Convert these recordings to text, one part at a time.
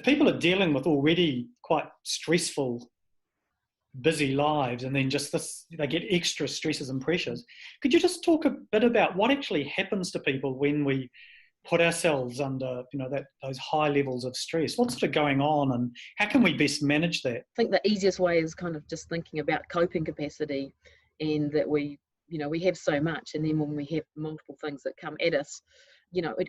people are dealing with already quite stressful, busy lives, and then just this, they get extra stresses and pressures. Could you just talk a bit about what actually happens to people when we put ourselves under, those high levels of stress? What's sort of going on, and how can we best manage that? I think the easiest way is kind of just thinking about coping capacity, and that we have so much, and then when we have multiple things that come at us,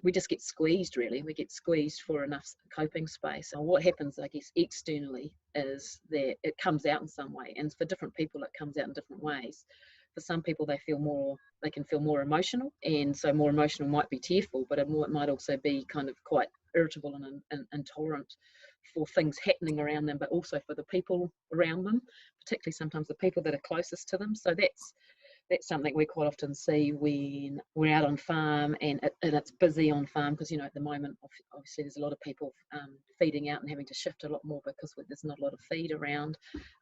we just get squeezed, really. We get squeezed for enough coping space. And what happens, I guess, externally is that it comes out in some way. And for different people, it comes out in different ways. For some people, they can feel more emotional. And so more emotional might be tearful, but it might also be kind of quite irritable and intolerant for things happening around them, but also for the people around them, particularly sometimes the people that are closest to them. So that's something we quite often see when we're out on farm and it's busy on farm, because at the moment obviously there's a lot of people feeding out and having to shift a lot more because there's not a lot of feed around,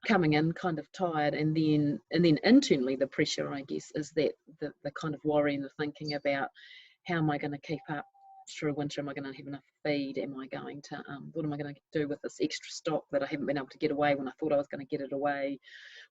coming in kind of tired, and then internally the pressure, I guess, is that the kind of worry and the thinking about how am I going to keep up through winter? Am I going to have enough feed? Am I going to what am I going to do with this extra stock that I haven't been able to get away when I thought I was going to get it away?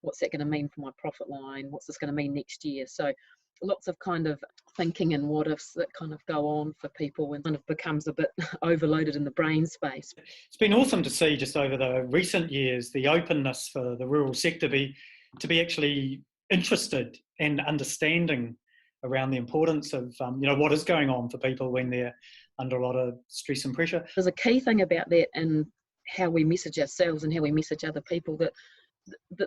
What's that going to mean for my profit line? What's this going to mean next year? So lots of kind of thinking and what ifs that kind of go on for people, and kind of becomes a bit overloaded in the brain space. It's been awesome to see just over the recent years the openness for the rural sector to be actually interested and understanding around the importance of what is going on for people when they're under a lot of stress and pressure. There's a key thing about that in how we message ourselves and how we message other people, that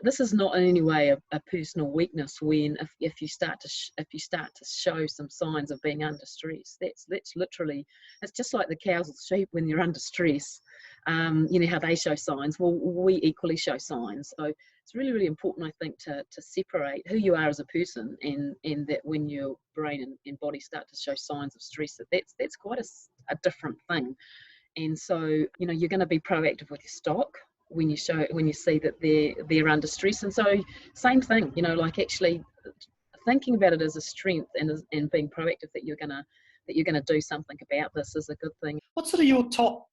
this is not in any way a personal weakness. When if you start to show some signs of being under stress, that's literally, it's just like the cows or the sheep when you're under stress. How they show signs. Well, we equally show signs. So it's really, really important, I think, to separate who you are as a person, and that when your brain and body start to show signs of stress, that's quite a different thing. And so you're going to be proactive with your stock when you see that they're under stress. And so same thing, like actually thinking about it as a strength and being proactive that you're gonna do something about this is a good thing. What's sort of your top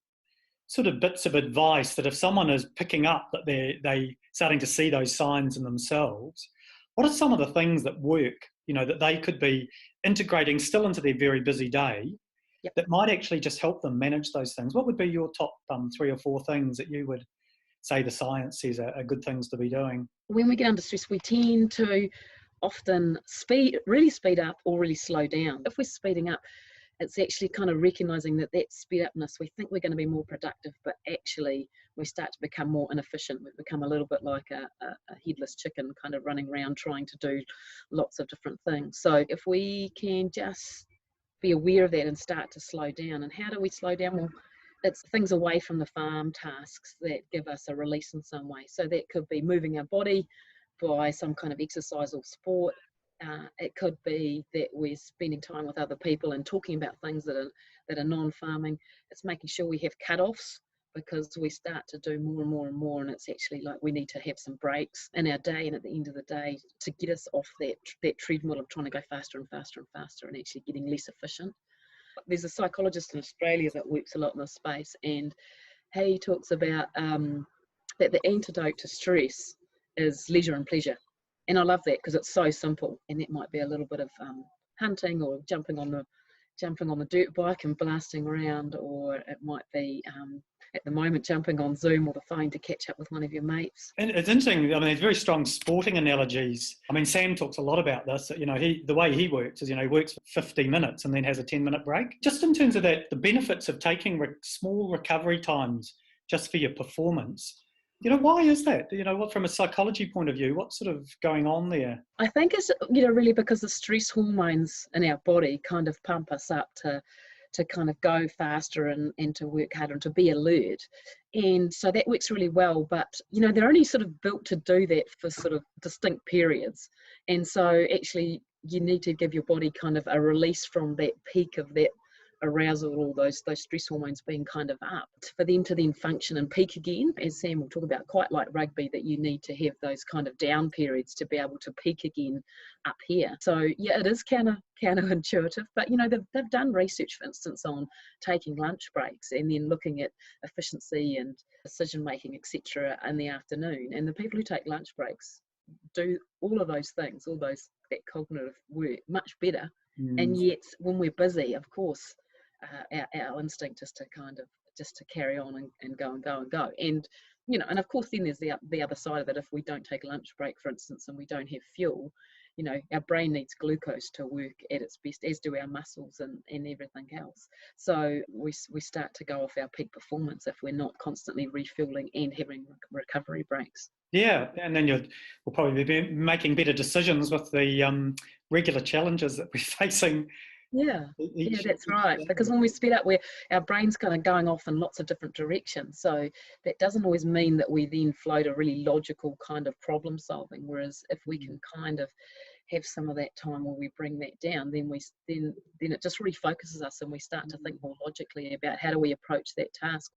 sort of bits of advice that if someone is picking up that they starting to see those signs in themselves, what are some of the things that work, that they could be integrating still into their very busy day? Yep. That might actually just help them manage those things? What would be your top 3 or 4 things that you would say the science says are good things to be doing? When we get under stress, we tend to often really speed up or really slow down. If we're speeding up, it's actually kind of recognising that speed upness, we think we're going to be more productive, but actually we start to become more inefficient. We become a little bit like a headless chicken, kind of running around trying to do lots of different things. So if we can just be aware of that and start to slow down. And how do we slow down? Well, it's things away from the farm tasks that give us a release in some way. So that could be moving our body by some kind of exercise or sport. It could be that we're spending time with other people and talking about things that are non-farming. It's making sure we have cut-offs, because we start to do more and more and more, and it's actually like we need to have some breaks in our day and at the end of the day to get us off that treadmill of trying to go faster and faster and faster and actually getting less efficient. There's a psychologist in Australia that works a lot in this space, and he talks about that the antidote to stress is leisure and pleasure. And I love that because it's so simple, and that might be a little bit of hunting or jumping on the dirt bike and blasting around, or it might be at the moment jumping on Zoom or the phone to catch up with one of your mates. And it's interesting, there's very strong sporting analogies. Sam talks a lot about this, the way he works is, he works for 50 minutes and then has a 10-minute break. Just in terms of that, the benefits of taking small recovery times just for your performance, why is that? From a psychology point of view, what's sort of going on there? I think it's, really because the stress hormones in our body kind of pump us up to kind of go faster and to work harder and to be alert. And so that works really well, but, they're only sort of built to do that for sort of distinct periods. And so actually you need to give your body kind of a release from that peak of that arousal, all those stress hormones being kind of up, for them to then function and peak again, as Sam will talk about, quite like rugby, that you need to have those kind of down periods to be able to peak again up here. So yeah, it is counterintuitive, but you know, they've done research, for instance, on taking lunch breaks and then looking at efficiency and decision making, etc., in the afternoon. And the people who take lunch breaks do all of those things, that cognitive work much better. And yet, when we're busy, of course, our instinct is to kind of just to carry on and go and go and go. And you know, and of course, then there's the other side of it. If we don't take a lunch break, for instance, and we don't have fuel, you know, our brain needs glucose to work at its best, as do our muscles and everything else. So we start to go off our peak performance if we're not constantly refueling and having recovery breaks. Yeah, and then we'll probably be making better decisions with the regular challenges that we're facing. Yeah, that's right. Because when we speed up, our brain's kind of going off in lots of different directions. So that doesn't always mean that we then flow to really logical kind of problem solving. Whereas if we can kind of have some of that time where we bring that down, then then it just refocuses us, and we start to think more logically about how do we approach that task